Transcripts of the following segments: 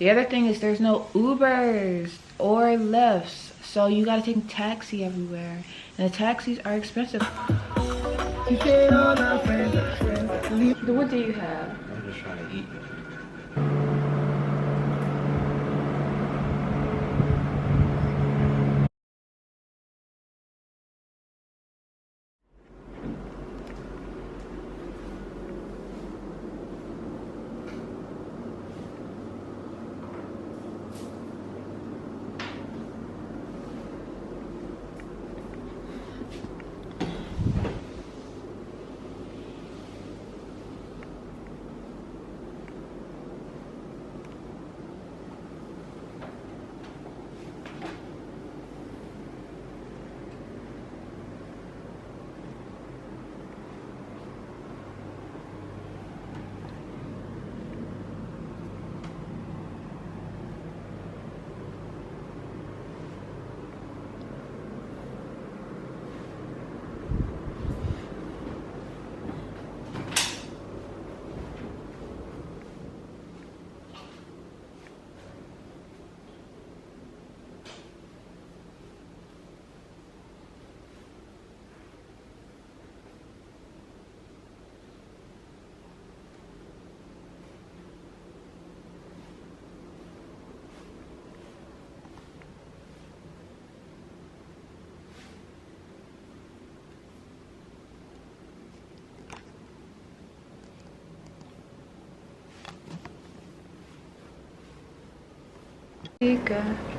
The other thing is there's no Ubers or Lyfts, so you gotta take a taxi everywhere, and the taxis are expensive. What do you have? I'm just trying to eat.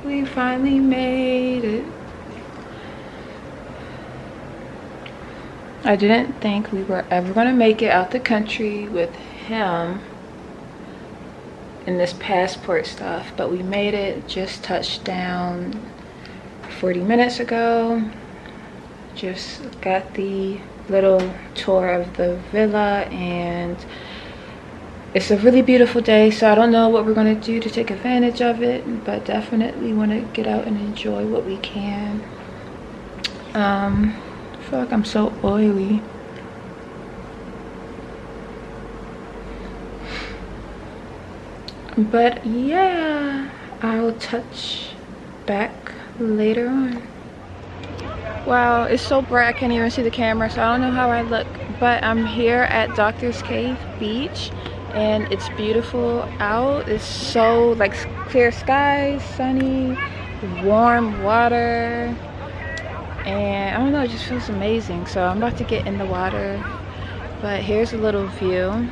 We finally made it. I didn't think we were ever gonna make it out the country with him and this passport stuff, but we made it. Just touched down 40 minutes ago. Just got the little tour of the villa, and it's a really beautiful day, so I don't know what we're going to do to take advantage of it, but definitely want to get out and enjoy what we can. I feel like I'm so oily. But yeah, I'll touch back later on. Wow, it's so bright I can't even see the camera, so I don't know how I look, but I'm here at Doctor's Cave Beach. And it's beautiful out. It's so like clear skies, sunny, warm water, and I don't know, it just feels amazing. So I'm about to get in the water, but here's a little view.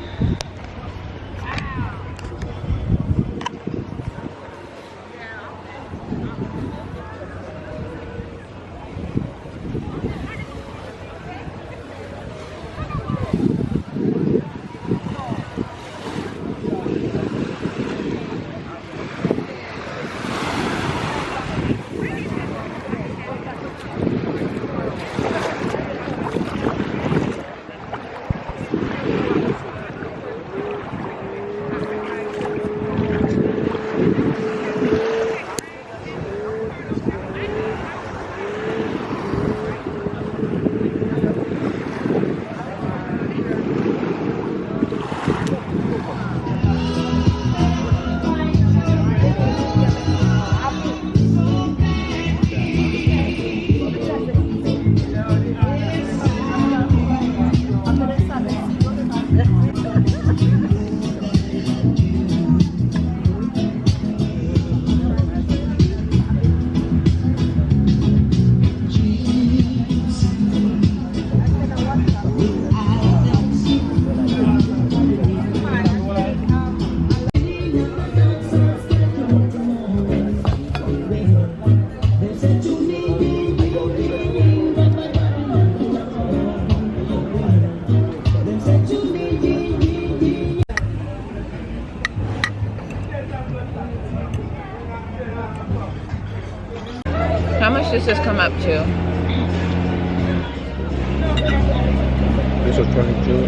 How much does this come up to? This is 22.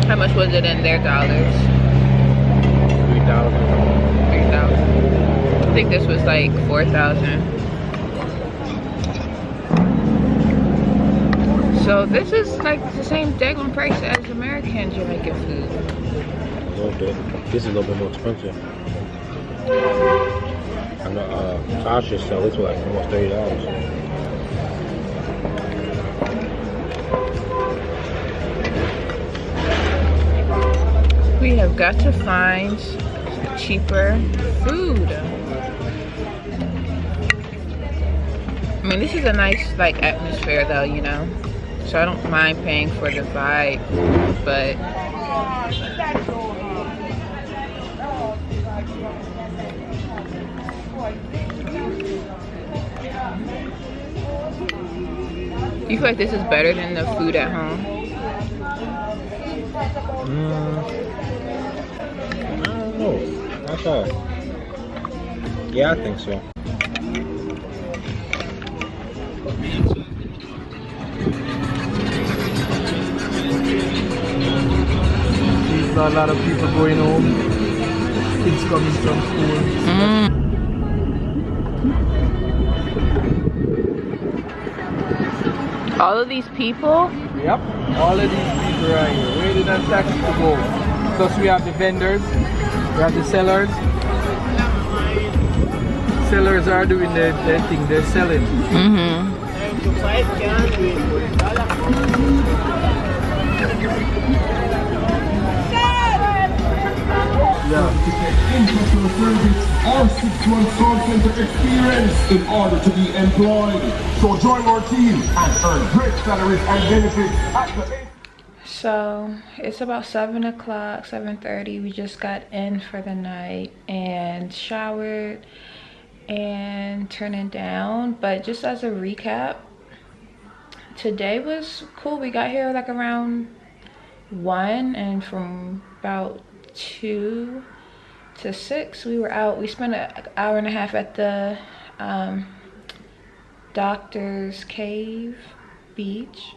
How much was it in their dollars? 3,000. 3,000. I think this was like 4,000. So this is like the same daggone price as American Jamaican food. little bit. This is a little bit more expensive. I know Tasha sell this for like almost $30. We have got to find cheaper food. I mean, this is a nice like atmosphere though, you know, so I don't mind paying for the vibe, but you feel like this is better than the food at home? I don't know. That's all. Yeah, I think so. A lot of people going home, kids coming from school. All of these people? Yep, all of these people right here, waiting on taxi to go. Plus we have the vendors, we have the sellers. Sellers are doing their thing, they're selling. International service or 6-month call center experience in order to be employed. So join our team and earn great salaries and benefits at the So it's about 7 o'clock, 7:30. We just got in for the night and showered and turning down. But just as a recap, today was cool. We got here like around 1, and from about 2 to 6 we were out. We spent an hour and a half at the Doctor's Cave beach,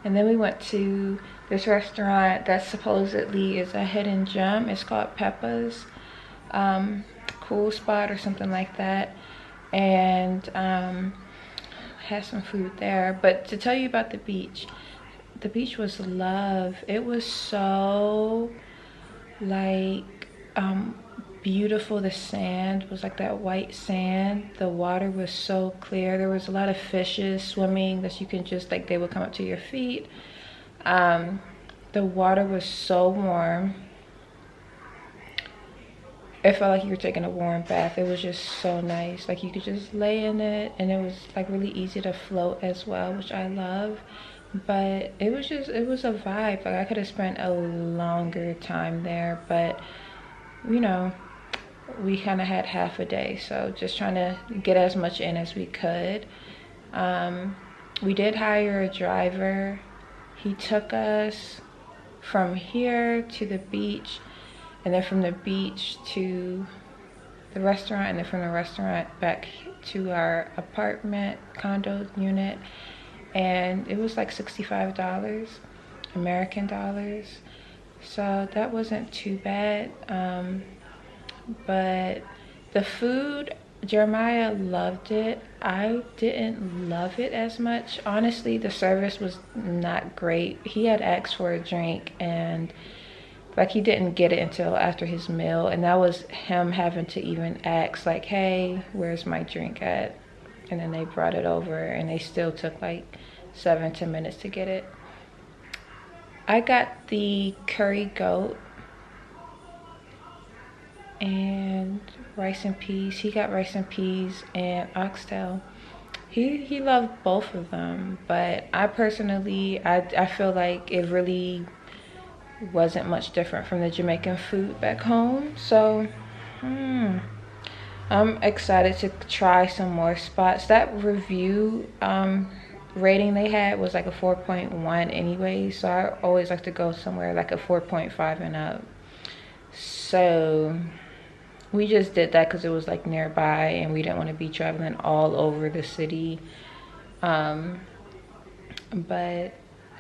and then we went to this restaurant that supposedly is a hidden gem. It's called Peppa's Cool Spot or something like that, and had some food there. But to tell you about the beach was love. It was so like beautiful. The sand was like that white sand. The water was so clear. There was a lot of fishes swimming that you can just like, they would come up to your feet. The water was so warm. It felt like you were taking a warm bath. It was just so nice. Like you could just lay in it, and it was like really easy to float as well, which I love. But it was a vibe. Like I could have spent a longer time there, but you know, we kind of had half a day, so just trying to get as much in as we could. We did hire a driver. He took us from here to the beach, and then from the beach to the restaurant, and then from the restaurant back to our apartment condo unit, and it was like $65 American dollars. So that wasn't too bad. But the food, Jeremiah loved it. I didn't love it as much. Honestly, the service was not great. He had asked for a drink, and like he didn't get it until after his meal, and that was him having to even ask like, hey, where's my drink at? And then they brought it over, and they still took like 7 to 10 minutes to get it. I got the curry goat and rice and peas. He got rice and peas and oxtail. He loved both of them, but I personally, I feel like it really wasn't much different from the Jamaican food back home. So I'm excited to try some more spots. That review rating they had was like a 4.1 anyway, so I always like to go somewhere like a 4.5 and up. So we just did that because it was like nearby, and we didn't want to be traveling all over the city. But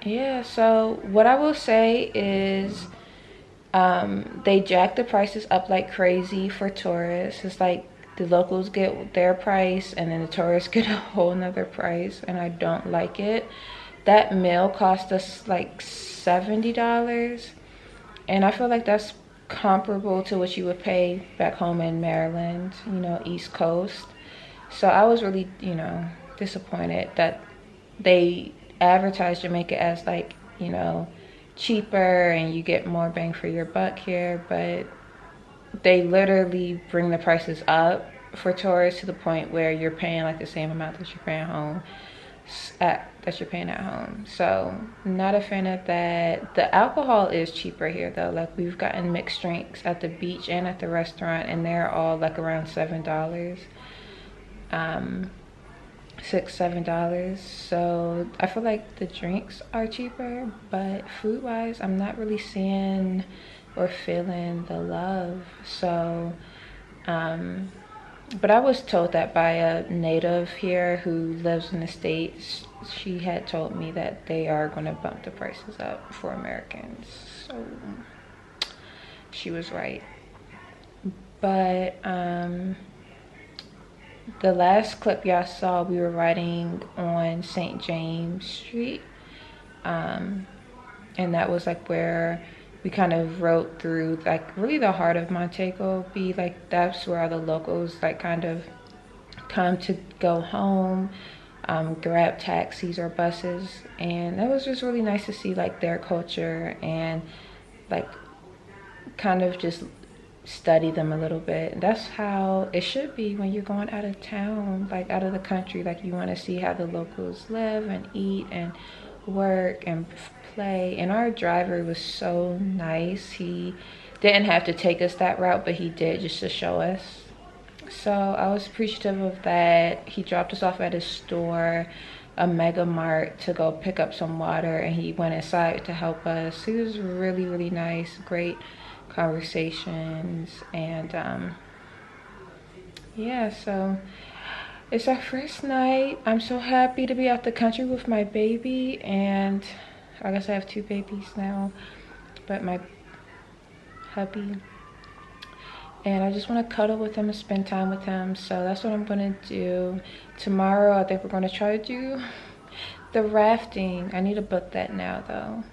yeah, so what I will say is they jacked the prices up like crazy for tourists. It's like the locals get their price, and then the tourists get a whole nother price, and I don't like it. That meal cost us like $70, and I feel like that's comparable to what you would pay back home in Maryland, you know, East Coast. So I was really, you know, disappointed that they advertised Jamaica as like, you know, cheaper and you get more bang for your buck here, but they literally bring the prices up for tourists to the point where you're paying like the same amount that you're paying at home. So not a fan of that. The alcohol is cheaper here though. Like we've gotten mixed drinks at the beach and at the restaurant, and they're all like around $7, $6-7. So I feel like the drinks are cheaper, but food wise I'm not really seeing or feeling the love. So but I was told that by a native here who lives in the States. She had told me that they are going to bump the prices up for Americans. So she was right. But the last clip y'all saw, we were riding on St. James Street. And that was like where we kind of rode through like really the heart of Montego Bay. Like that's where all the locals like kind of come to go home, grab taxis or buses. And that was just really nice to see like their culture and like kind of just study them a little bit. That's how it should be when you're going out of town, like out of the country. Like you want to see how the locals live and eat and work and play. And our driver was so nice. He didn't have to take us that route, but he did just to show us. So I was appreciative of that. He dropped us off at a store, a Mega Mart, to go pick up some water, and he went inside to help us. He was really, really nice. Great conversations. And yeah, so it's our first night. I'm so happy to be out the country with my baby, and I guess I have 2 babies now, but my hubby. And I just want to cuddle with him and spend time with him. So that's what I'm going to do. Tomorrow, I think we're going to try to do the rafting. I need to book that now, though,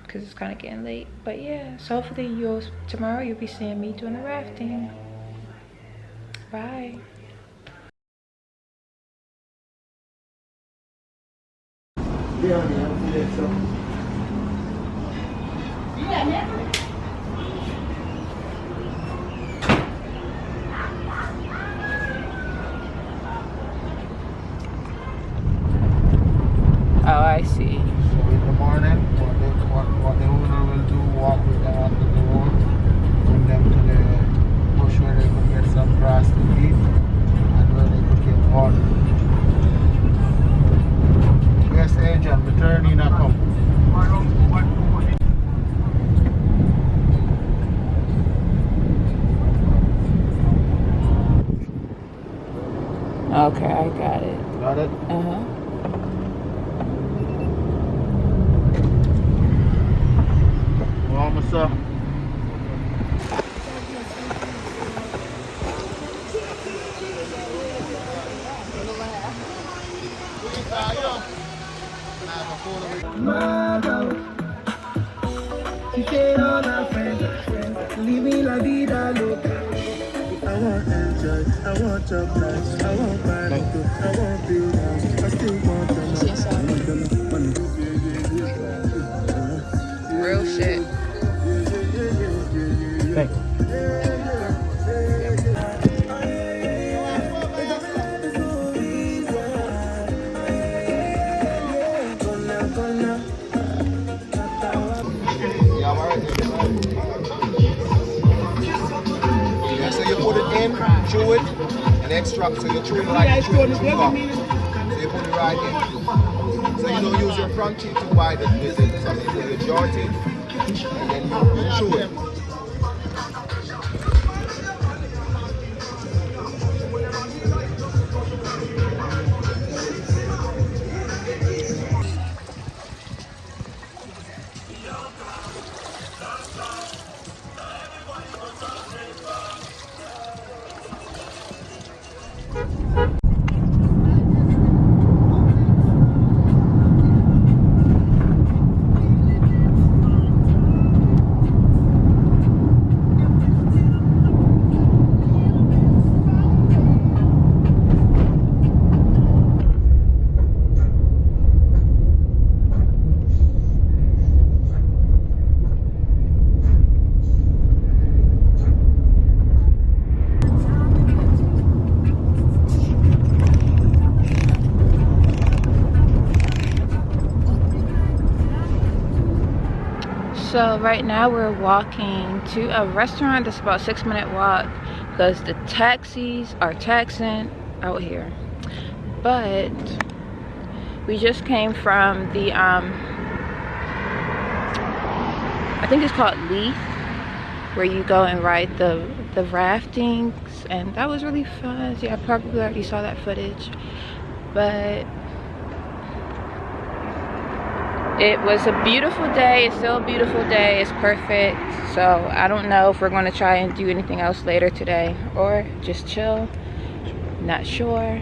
because it's kind of getting late. But yeah, so hopefully tomorrow you'll be seeing me doing the rafting. Bye. Oh, I see. So in the morning, what the owner will do, walk with them up to the road, bring them to the bush where they could get some grass to eat and where they could get water. Yes, agent, return in a come. Okay, I got it. Got it? Uh-huh. Vamos só. Living la vida loca. I want enjoy, I want job nice, I want buy motor, I want build house, I still want money. Real shit. Thank you. Yeah, so you put it in, chew it, and extract. So you chew it like you chew it. So you put it right in. So you don't use your front teeth to bite it with it. So you use your jaw teeth, and then you chew it. So right now we're walking to a restaurant that's about a 6-minute walk because the taxis are taxing out here. But we just came from the I think it's called Leaf, where you go and ride the raftings, and that was really fun. See, I probably already saw that footage, but it was a beautiful day. It's still a beautiful day. It's perfect. So I don't know if we're going to try and do anything else later today or just chill. Not sure.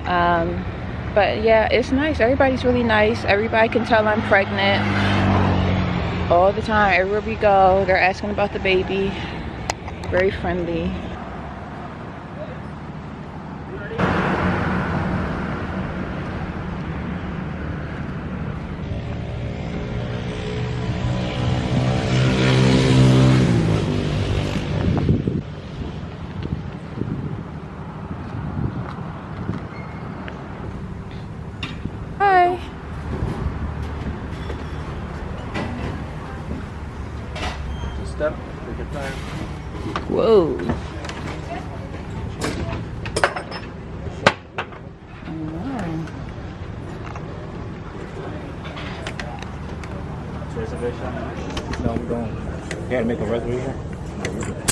But yeah, it's nice. Everybody's really nice. Everybody can tell I'm pregnant all the time. Everywhere we go, they're asking about the baby. Very friendly. Hi. Just step, take your time. Whoa. Reservation? No, we don't. You had to make a reservation? No, we don't.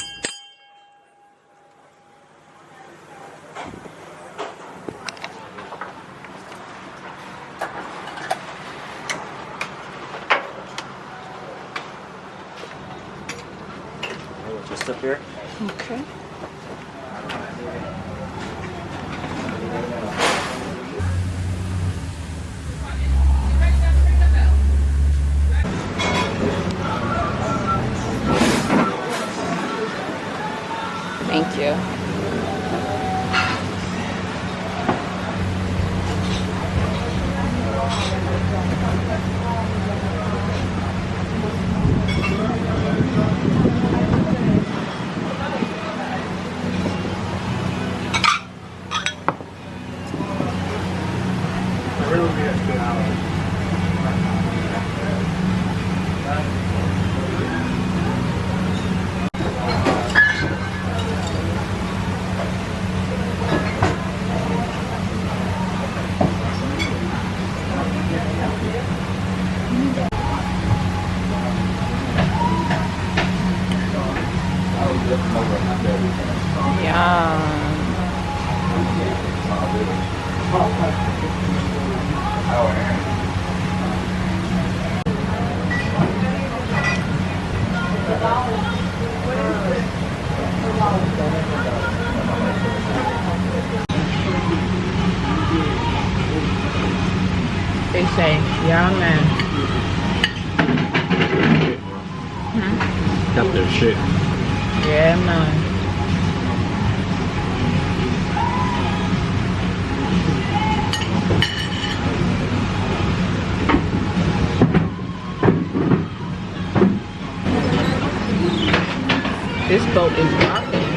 Just up here. Okay. Thank you. They say, yeah, man. Got their shit. Yeah, man. This boat is rocking.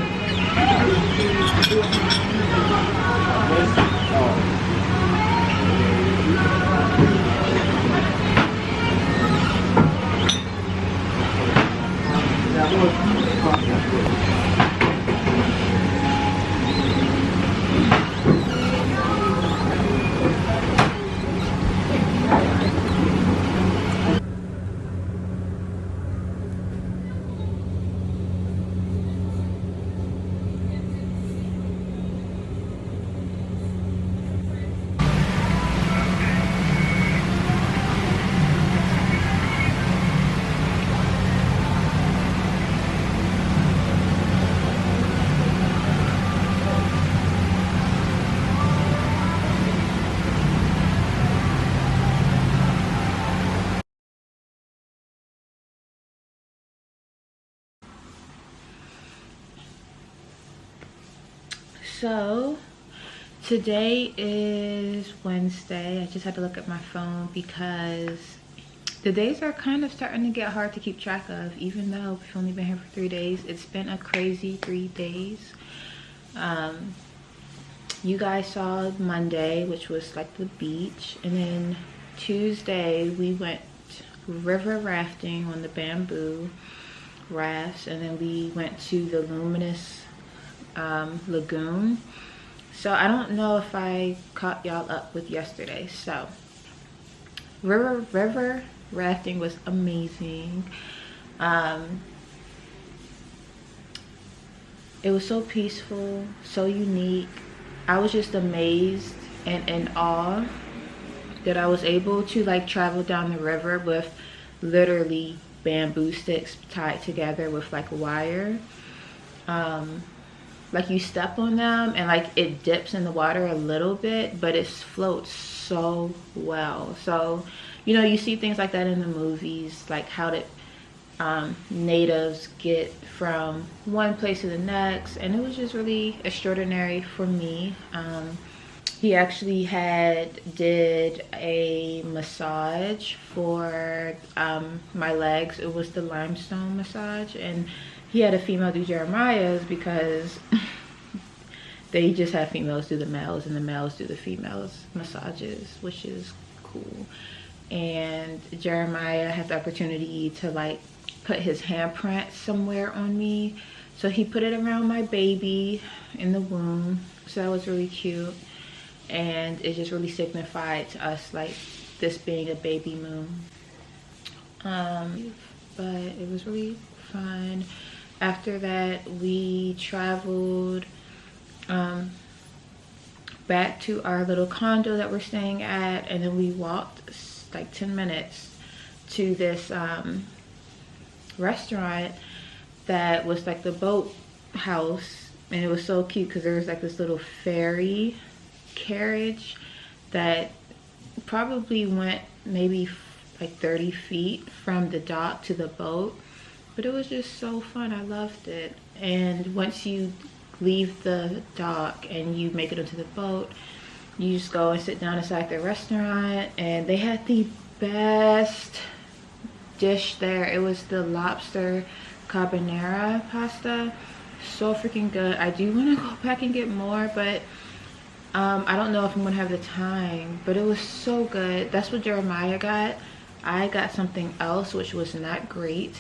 So today is Wednesday. I just had to look at my phone because the days are kind of starting to get hard to keep track of, even though we've only been here for 3 days. It's been a crazy 3 days. You guys saw Monday, which was like the beach, and then Tuesday we went river rafting on the bamboo rafts, and then we went to the luminous lagoon. So I don't know if I caught y'all up with yesterday. So river rafting was amazing. It was so peaceful, so unique. I was just amazed and in awe that I was able to like travel down the river with literally bamboo sticks tied together with like wire. Like you step on them and like it dips in the water a little bit, but it floats so well. So, you know, you see things like that in the movies, like how the natives get from one place to the next, and it was just really extraordinary for me. He actually did a massage for my legs. It was the limestone massage, and he had a female do Jeremiah's because they just have females do the males and the males do the females massages, which is cool. And Jeremiah had the opportunity to like put his handprint somewhere on me, so he put it around my baby in the womb. So that was really cute, and it just really signified to us like this being a baby moon. But it was really fun. After that, we traveled back to our little condo that we're staying at, and then we walked like 10 minutes to this restaurant that was like the boat house, and it was so cute because there was like this little ferry carriage that probably went maybe like 30 feet from the dock to the boat, but it was just so fun. I loved it. And once you leave the dock and you make it onto the boat, you just go and sit down inside the restaurant, and they had the best dish there. It was the lobster carbonara pasta. So freaking good. I do want to go back and get more, but I don't know if I'm gonna have the time, but it was so good. That's what Jeremiah got. I got something else which was not great.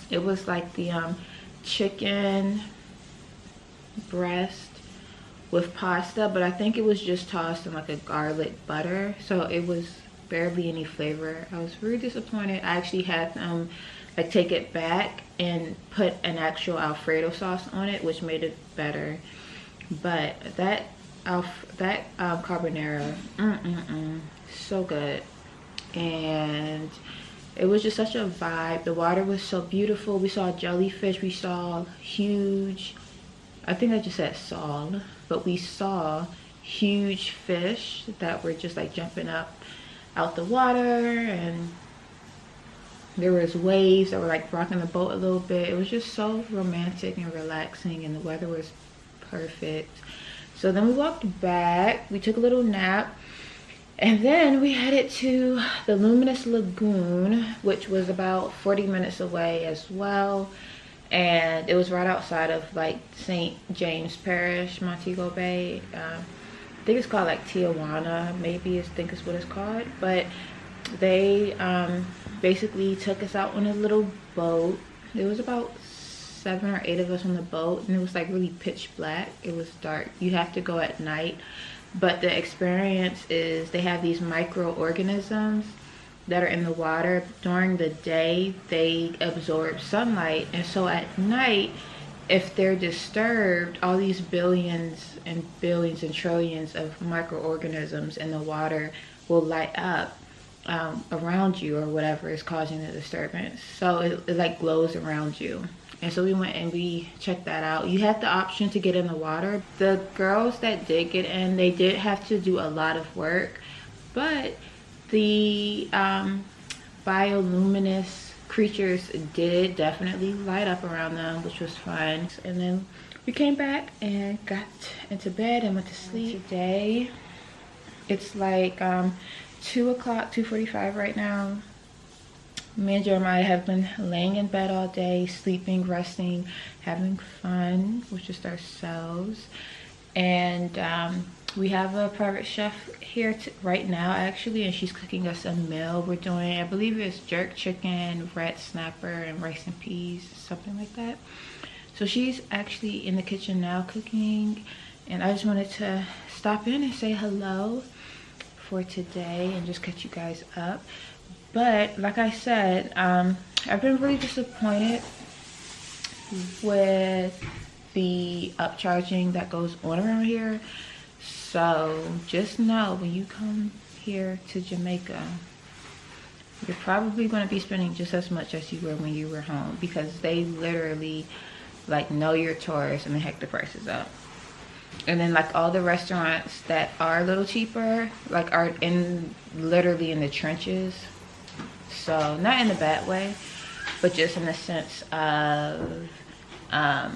It was like the chicken breast with pasta, but I think it was just tossed in like a garlic butter, so it was barely any flavor. I was really disappointed. I actually had them like take it back and put an actual Alfredo sauce on it, which made it better. But that carbonara, so good. And it was just such a vibe. The water was so beautiful. We saw jellyfish. We saw huge, I think I just said saw, but we saw huge fish that were just like jumping up out the water, and there was waves that were like rocking the boat a little bit. It was just so romantic and relaxing, and the weather was perfect. So then we walked back, we took a little nap, and then we headed to the Luminous Lagoon, which was about 40 minutes away as well. And it was right outside of like St. James Parish, Montego Bay. I think it's called like Tijuana, maybe I think is what it's called. But they basically took us out on a little boat. There was about 7 or 8 of us on the boat, and it was like really pitch black. It was dark. You have to go at night. But the experience is they have these microorganisms that are in the water. During the day, they absorb sunlight, and so at night, if they're disturbed, all these billions and billions and trillions of microorganisms in the water will light up around you, or whatever is causing the disturbance. So it like glows around you. And so we went and we checked that out. You had the option to get in the water. The girls that did get in, they did have to do a lot of work, but the bioluminescent creatures did definitely light up around them, which was fun. And then we came back and got into bed and went to sleep. Today it's like 2 o'clock, 2:45 right now. Me and Jeremiah have been laying in bed all day, sleeping, resting, having fun with just ourselves. And We have a private chef here right now actually, and she's cooking us a meal. We're doing, I believe it's jerk chicken, red snapper, and rice and peas, something like that. So she's actually in the kitchen now cooking, and I just wanted to stop in and say hello for today and just catch you guys up. But like I said, I've been really disappointed with the upcharging that goes on around here. So just know, when you come here to Jamaica, you're probably going to be spending just as much as you were when you were home, because they literally like know you're a tourist and they hike the prices up. And then like all the restaurants that are a little cheaper like are literally in the trenches. So not in a bad way, but just in the sense of that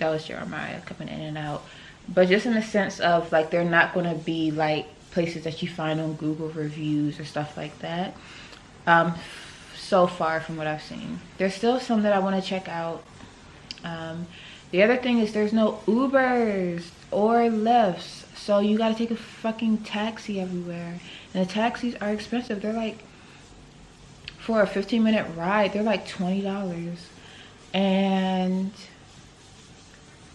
was Jeremiah coming in and out. But just in the sense of like they're not going to be like places that you find on Google reviews or stuff like that. So far from what I've seen, there's still some that I want to check out. The other thing is there's no Ubers or Lyfts, so you got to take a fucking taxi everywhere, and the taxis are expensive. They're like, for a 15-minute ride, they're like $20, and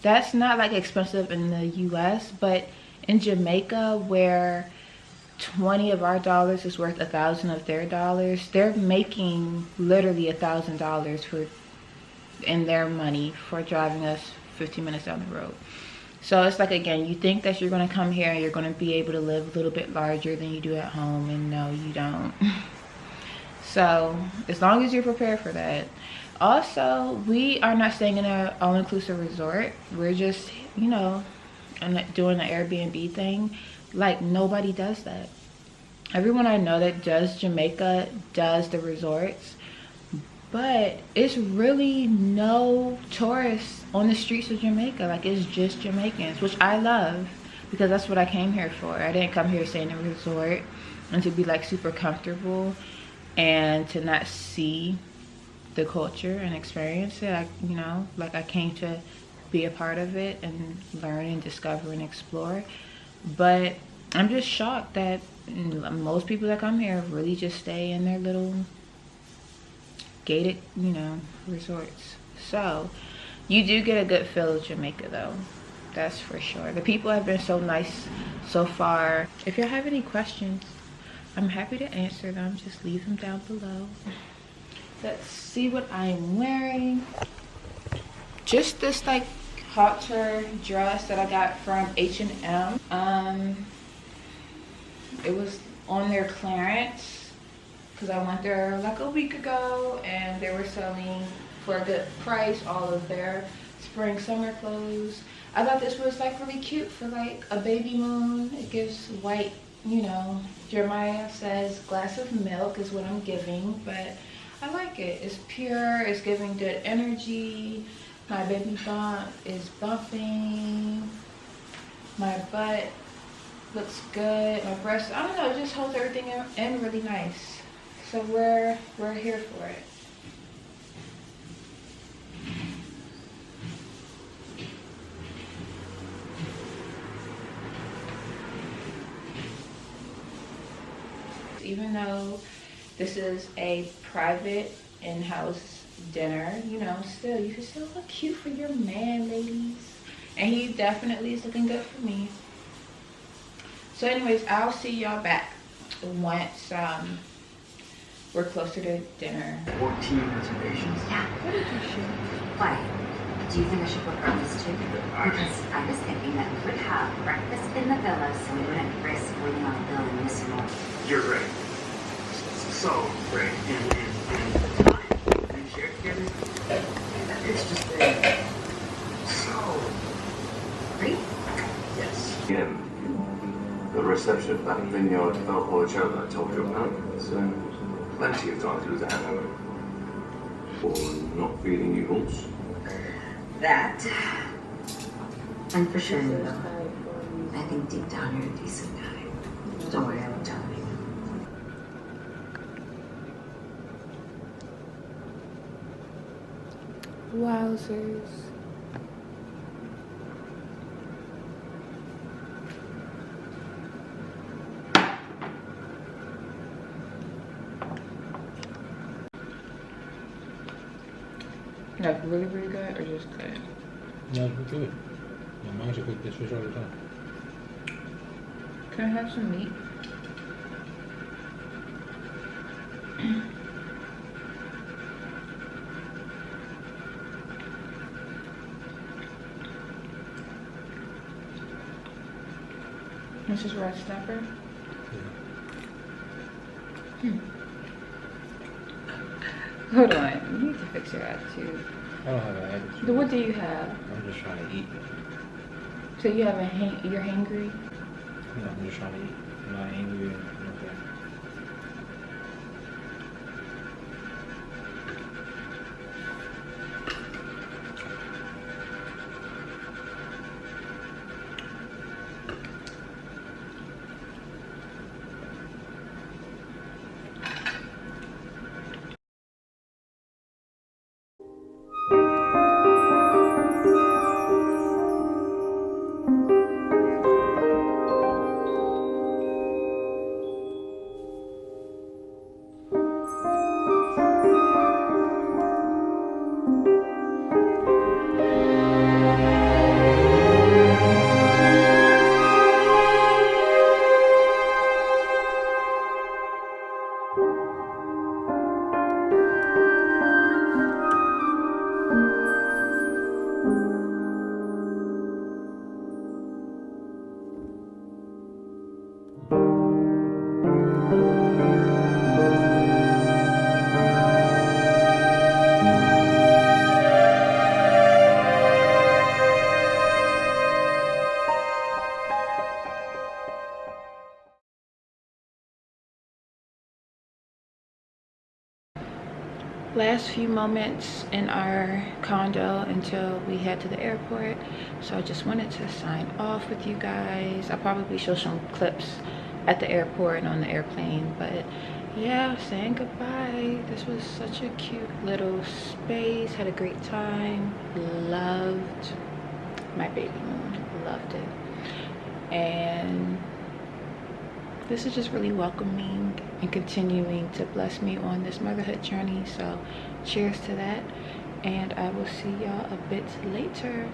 that's not like expensive in the US, but in Jamaica, where 20 of our dollars is worth 1,000 of their dollars, they're making literally $1,000 for in their money for driving us 15 minutes down the road. So it's like, again, you think that you're going to come here and you're going to be able to live a little bit larger than you do at home, and no, you don't. So as long as you're prepared for that. Also, we are not staying in an all-inclusive resort. We're just, you know, doing the Airbnb thing. Like, nobody does that. Everyone I know that does Jamaica does the resorts, but it's really no tourists on the streets of Jamaica. Like, it's just Jamaicans, which I love, because that's what I came here for. I didn't come here to stay in a resort and to be like super comfortable and to not see the culture and experience it. You know, like, I came to be a part of it and learn and discover and explore. But I'm just shocked that most people that come here really just stay in their little gated, you know, resorts. So you do get a good feel of Jamaica though, that's for sure. The people have been so nice so far. If y'all have any questions, I'm happy to answer them. Just leave them down below. Let's see what I'm wearing. Just this like halter dress that I got from H&M. It was on their clearance because I went there like a week ago, and they were selling for a good price all of their spring summer clothes. I thought this was like really cute for like a baby moon. It gives white, you know, Jeremiah says glass of milk is what I'm giving, but I like it. It's pure, it's giving good energy. My baby bump is bumping. My butt looks good. My breast, I don't know, it just holds everything in really nice. So we're here for it. Even though this is a private in-house dinner, you know, still, you can still look cute for your man, ladies. And he definitely is looking good for me. So anyways, I'll see y'all back once we're closer to dinner. 14 reservations. Yeah. What did you shoot? Why? Do you think I should book earlies too? Because I was thinking that we would have breakfast in the villa so we wouldn't risk waiting on the bill and missing out. You're right. So great. And time we share together. It's just been so Great? yes. Again, the reception of that vineyard felt hotel that I told you about. So plenty of time to do the hangover. Or not feeling you once. That. And for sure, you will. I think deep down you're a decent guy. Don't worry, I won't tell anyone. Wowzers. really, really good or just good? No, it's good. My mom should cook this fish all the time. Can I have some meat? This is red snapper. Hold on, you need to fix your attitude. I don't have an attitude. What do you have? I'm just trying to eat. So you have you're hangry? No, I'm just trying to eat. I'm not angry or nothing. Last few moments in our condo until we head to the airport, so I just wanted to sign off with you guys. I'll probably show some clips at the airport and on the airplane, but yeah, saying goodbye. This was such a cute little space. Had a great time. Loved my BabyMoon. Loved it. And this is just really welcoming and continuing to bless me on this motherhood journey. So cheers to that, and I will see y'all a bit later.